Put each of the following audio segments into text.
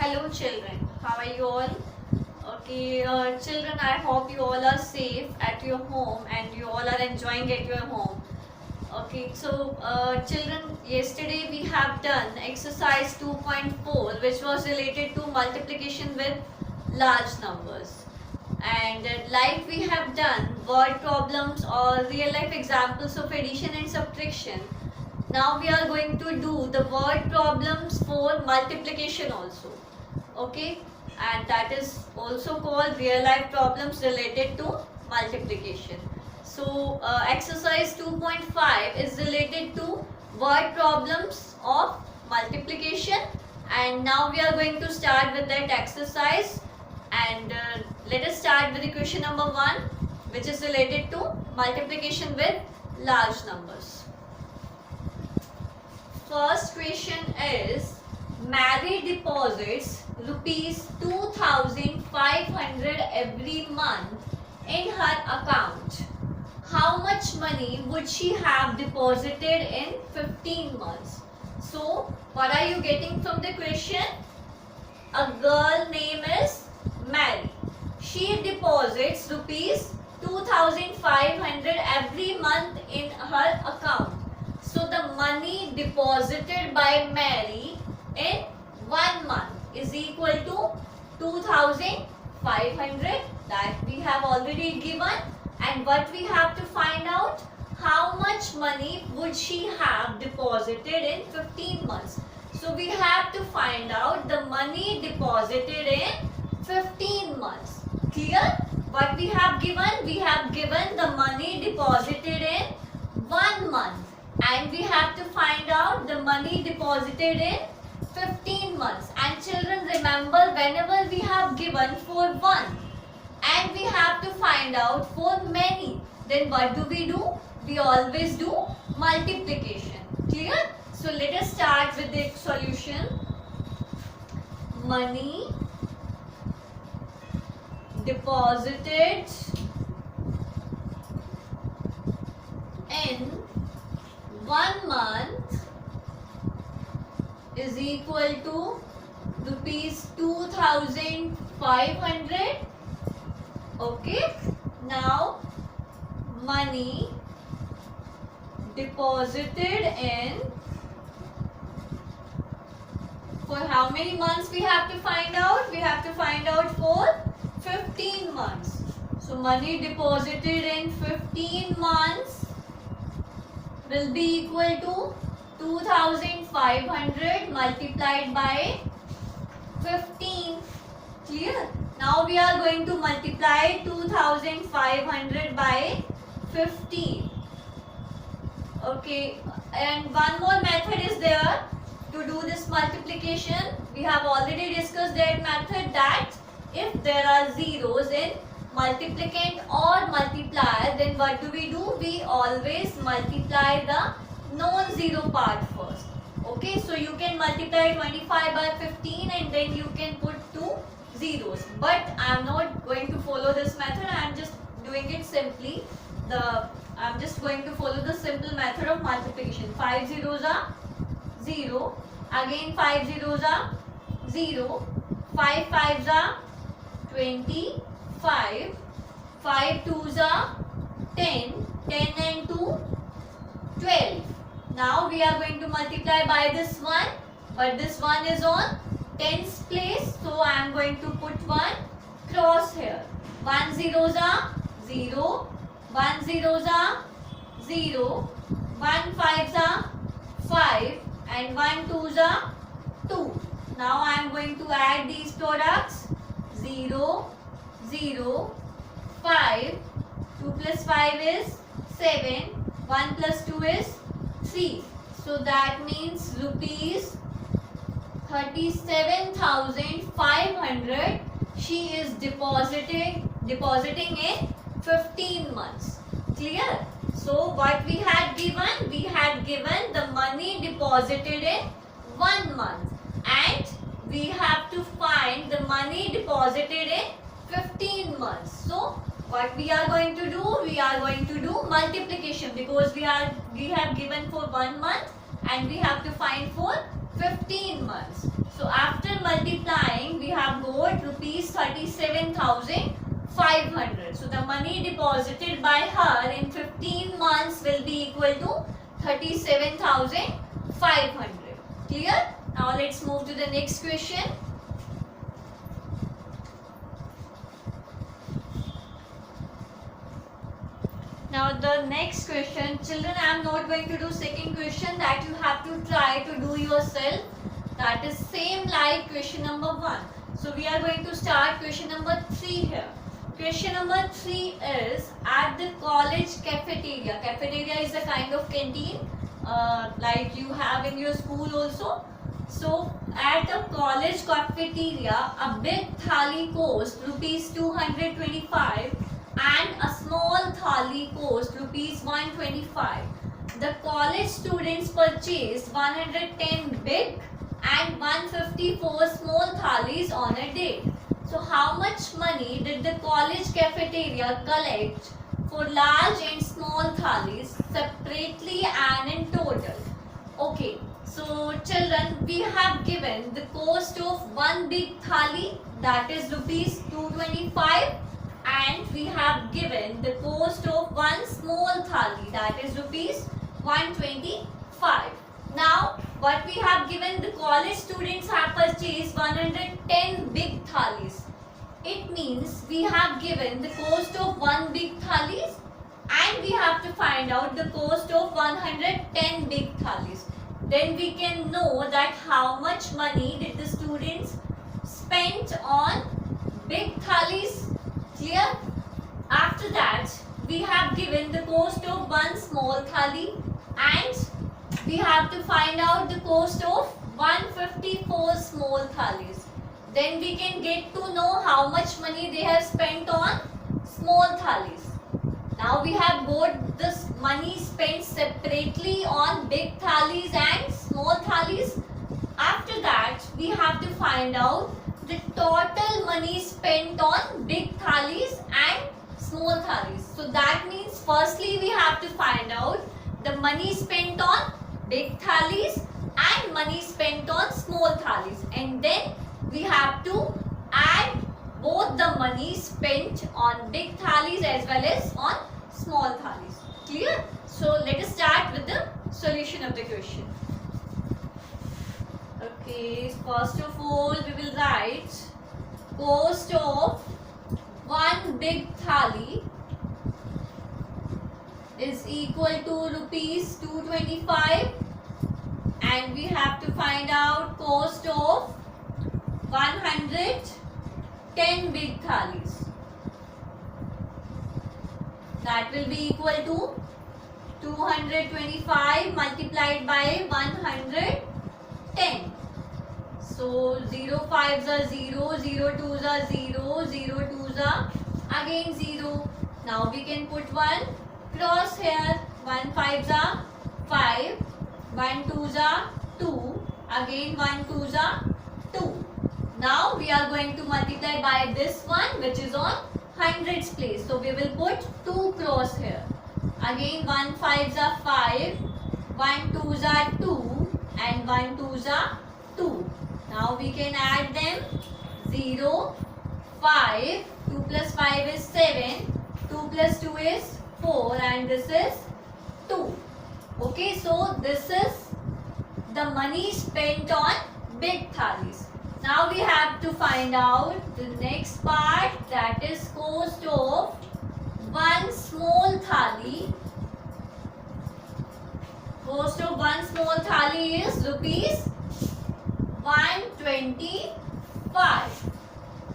Hello children, how are you all? Okay, children, I hope you all are safe at your home and you all are enjoying at your home. Okay, so children, yesterday we have done exercise 2.4 which was related to multiplication with large numbers. And like we have done word problems or real life examples of addition and subtraction, now we are going to do the word problems for multiplication also. Okay, and that is also called real life problems related to multiplication. So exercise 2.5 is related to word problems of multiplication, and now we are going to start with that exercise. And let us start with the question number 1, which is related to multiplication with large numbers. First question is, Mary deposits rupees 2,500 every month in her account. How much money would she have deposited in 15 months? So, what are you getting from the question? A girl name is Mary. She deposits rupees 2,500 every month in her account. So, the money deposited by Mary in 1 month is equal to 2,500 that we have already given. And what we have to find out, how much money would she have deposited in 15 months. So we have to find out the money deposited in 15 months. Clear? What we have given? We have given the money deposited in 1 month. And we have to find out the money deposited in 15 months. And children, remember, whenever we have given for 1 and we have to find out for many, then what do? We always do multiplication. Clear? So let us start with the solution. Money deposited in 1 month is equal to rupees 2,500. Okay. Now money deposited in, for how many months we have to find out? We have to find out for 15 months. So money deposited in 15 months will be equal to 2,500 multiplied by 15. Clear? Now we are going to multiply 2,500 by 15. Okay, and one more method is there to do this multiplication. We have already discussed that method, that if there are zeros in multiplicand or multiplier, then what do? We always multiply the non-zero part first. Okay, so you can multiply 25 by 15 and then you can put 2 zeros. But I am not going to follow this method. I am just doing it simply. I am just going to follow the simple method of multiplication. 5 zeros are 0. Again 5 zeros are 0. 5 fives are 25. 5 twos are 10. 10 and 2, 12. Now we are going to multiply by this one, but this one is on tens place, so I am going to put one cross here. 1 zeros are 0, 1 zeros are 0, 1 fives are 5 and 1 twos are 2. Now I am going to add these products. 0, 0, 5, 2 plus 5 is 7, 1 plus 2 is 3. So that means rupees 37,500 she is depositing in 15 months. Clear? So what we had given? We had given the money deposited in 1 month, and we have to find the money deposited in 15 months. So what we are going to do? We are going to do multiplication, because we have given for 1 month and we have to find for 15 months. So after multiplying 500. So the money deposited by her in 15 months will be equal to 37,500. Clear? Now let's move to the next question. Now the next question, children, I am not going to do second question, that you have to try to do yourself. That is same like question number 1. So we are going to start question number 3 here. Question number 3 is at the college cafeteria. Cafeteria is a kind of canteen like you have in your school also. So at the college cafeteria, a big thali cost rupees 225 and a small thali cost rupees 125. The college students purchased 110 big and 154 small thalis on a day. So how much money did the college cafeteria collect for large and small thalis separately and in total? Okay, so children, we have given the cost of one big thali, that is rupees 225, and we have given the cost of one small thali, that is rupees 125. Now what we have given, the college students have purchased 110 big thalis. It means we have given the cost of one big thalis and we have to find out the cost of 110 big thalis. Then we can know that how much money did the students spend on big thalis. Clear? After that, we have given the cost of one small thali and we have to find out the cost of 154 small thalis. Then we can get to know how much money they have spent on small thalis. Now we have got this money spent separately on big thalis and small thalis. After that, we have to find out the total money spent on big thalis and small thalis. So that means firstly we have to find out the money spent on big thalis and money spent on small thalis, and then we have to add both the money spent on big thalis as well as on small thalis. Clear? So let us start with the solution of the question. Okay, first of all we will write cost of one big thali is equal to rupees 225 and we have to find out cost of 110 big thalis. That will be equal to 225 multiplied by 110. So 0 5s are 0, 0 2s are 0, 0 2s are again 0. Now we can put one cross here. 1 5s are 5, 1 2s are 2, again 1 2s are 2. Now we are going to multiply by this one which is on hundreds place. So we will put 2 cross here. Again 1 5s are 5, 1 2s are 2 and 1 2s are 2. Now we can add them. 0, 5, 2 plus 5 is 7, 2 plus 2 is 4 and this is 2. Okay, so this is the money spent on big thalis. Now we have to find out the next part, that is cost of one small thali. Cost of one small thali is rupees 125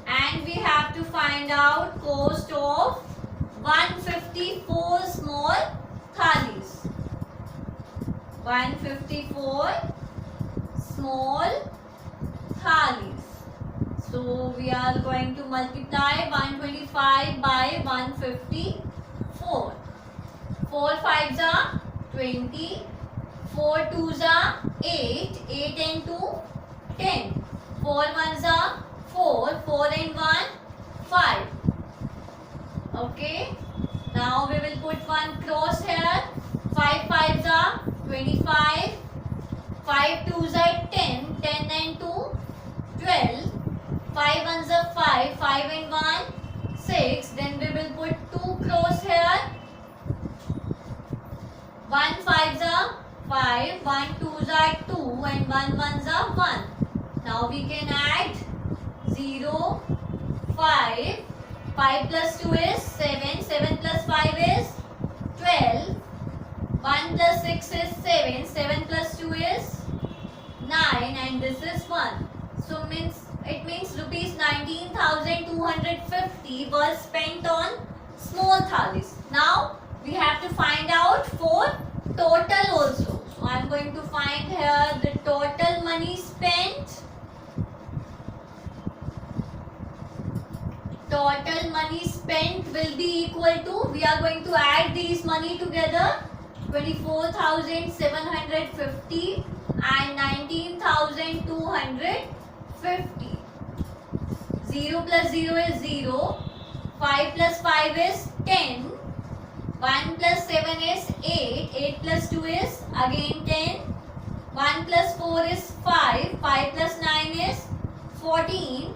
and we have to find out cost of 154 small thalis. 154 small thalis. So we are going to multiply 125 by 154. 4 5s are 20, 4 2s are 8, 8 and 2 10, 4 1s are 4, 4 and 1 5. Okay, now we will put one cross here. 5 5s are 25, 5 2s are 10, 10 and 2 12, 5 1s are 5, 5 and 1 6, then 1 5s are 5, 1 2s are 2 and 1 1s are 1. Now we can add 0, 5. 5 plus 2 is 7. 7 plus 5 is 12. 1 plus 6 is 7. 7 plus 2 is 9 and this is 1. So it means rupees 19,250 was spent on small thalis. Now we have to find out for total also. So I am going to find here the total money spent. Total money spent will be equal to, we are going to add these money together, 24,750 and 19,250. 0 plus 0 is 0. 5 plus 5 is 10. 1 plus 7 is 8. 8 plus 2 is again 10. 1 plus 4 is 5. 5 plus 9 is 14.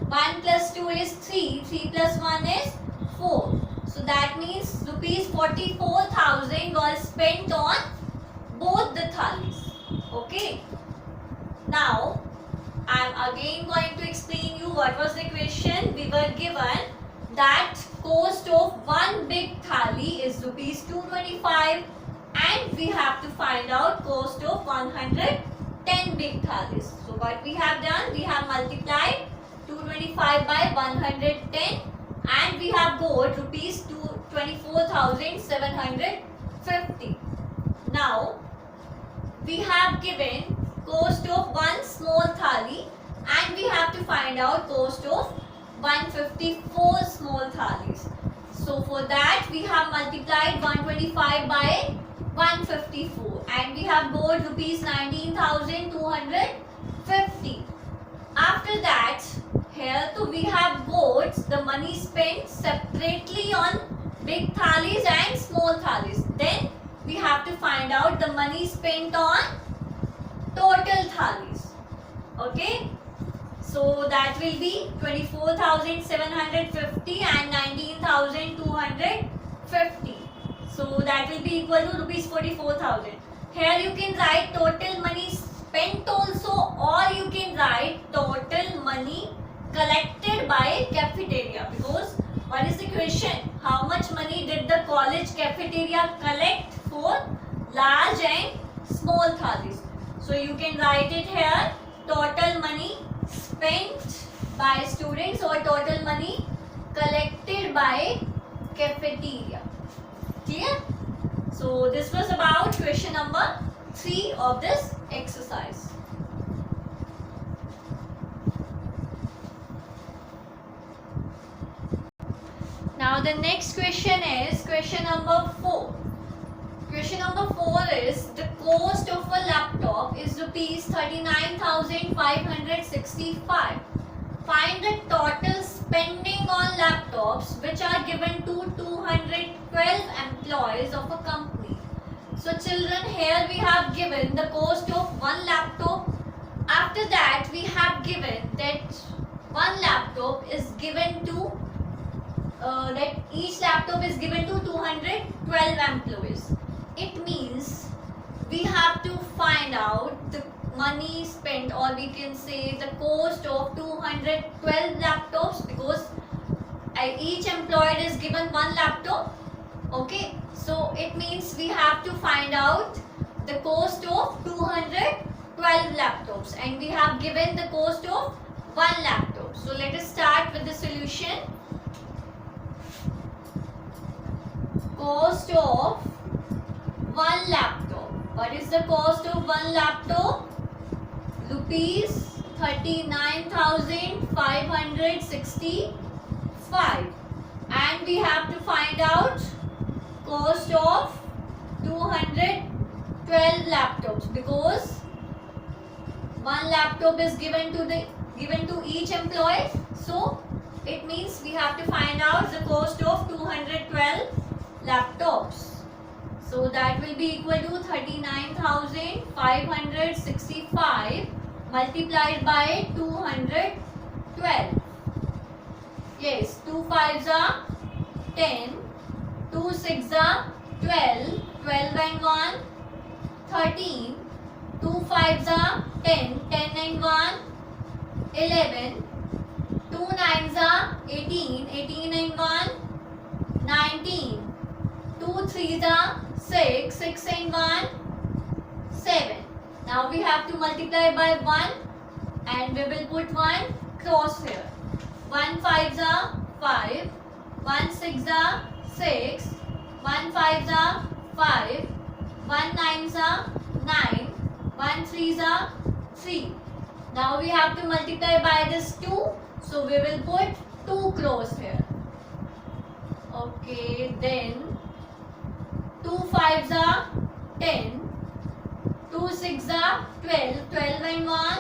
1 plus 2 is 3. 3 plus 1 is 4. So that means rupees 44,000 was spent on both the thalis. Okay. Now I am again going to explain you what was the question. We were given that cost of one big thali is rupees 225 and we have to find out cost of 110 big thalis. So what we have done, we have multiplied 225 by 110 and we have got rupees 24,750. Now we have given cost of one small thali and we have to find out cost of 154 small thalis. So for that we have multiplied 125 by 154 and we have got rupees 19,250. After that, here too we have got the money spent separately on big thalis and small thalis. Then we have to find out the money spent on total thalis. Okay. So that will be 24,750 and 19,250. So that will be equal to rupees 44,000. Here you can write total money spent also, or you can write total money collected by cafeteria, because what is the question? How much money did the college cafeteria collect for large and small thalis? So you can write it here, total money spent by students or total money collected by cafeteria. Clear? So this was about question number 3 of this exercise. Now the next question is question number 4. Question number 4 is the cost of a laptop is rupees 39,565. Find the total spending on laptops which are given to 212 employees of a company. So children, here we have given the cost of one laptop. After that we have given that one laptop is given to that each laptop is given to 212 employees. It means we have to find out the money spent, or we can say the cost of 212 laptops, because each employee is given one laptop. Okay, so it means we have to find out the cost of 212 laptops and we have given the cost of one laptop. So let us start with the solution. Cost of one laptop. What is the cost of one laptop? Rupees 39,565, and we have to find out cost of 212 laptops, because one laptop is given to each employee. So it means we have to find out the cost of 212 laptops. So that will be equal to 39,565 multiplied by 212. Yes, 2 5s are 10, 2 6s are 12, 12 and 1, 13. 2 5s are 10, 10 and 1, 11. 2 9s are 18, 18 and 1, 19. 2 3s are 6, 6 and 1, 7. Now we have to multiply by 1 and we will put 1 cross here. 1 5s are 5, 1 6s are 6, 1 5s are 5, 1 9s are 9, 1 3s are 3. Now we have to multiply by this 2, so we will put 2 cross here. Okay, then 2 5s are 10, 2 6s are 12, 12 and 1,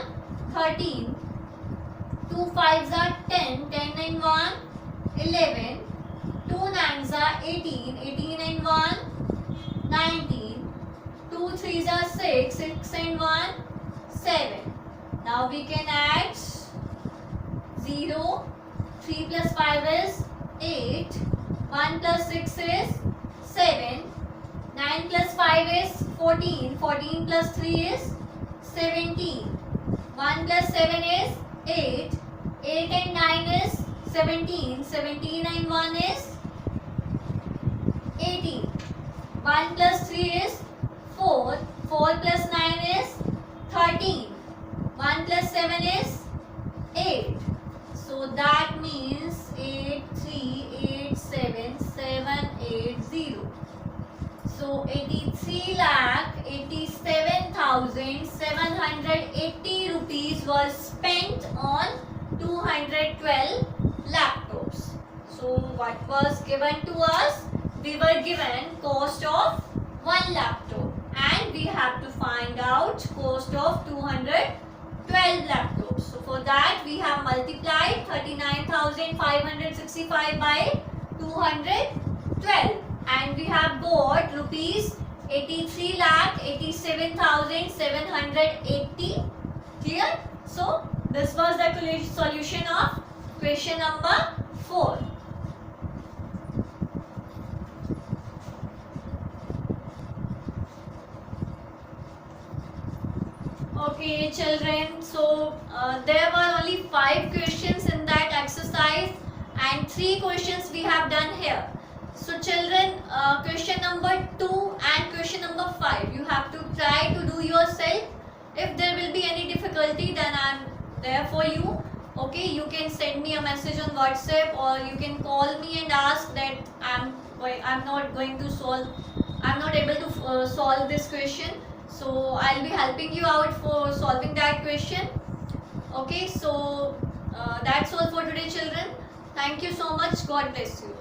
13. 2 5s are 10, 10 and 1, 11. 2 9s are 18, 18 and 1, 19. 2 3s are 6, 6 and 1, 7. Now we can add 0. 3 plus 5 is 8. 1 plus 6 is 7. 9 plus 5 is 14. 14 plus 3 is 17. 1 plus 7 is 8. 8 and 9 is 17. 17 and 1 is 18. 1 plus 3 is 4. 4 plus 9 is 13. 1 plus 7 is 8. So that means 8, 3, 8, 7, 7, 8, 0. So 83,87,780 rupees was spent on 212 laptops. So what was given to us? We were given cost of 1 laptop and we have to find out cost of 212 laptops. So for that we have multiplied 39,565 by 212 and we have got rupees 83,87,780. Clear? So this was the solution of question number 4. Okay children, so there were only 5 questions in that exercise and 3 questions we have done here. So children, question number 2 and question number 5 you have to try to do yourself. If there will be any difficulty then I am there for you. Okay, you can send me a message on WhatsApp or you can call me and ask that I'm not able to solve this question. So I'll be helping you out for solving that question. Okay, so that's all for today children. Thank you so much. God bless you.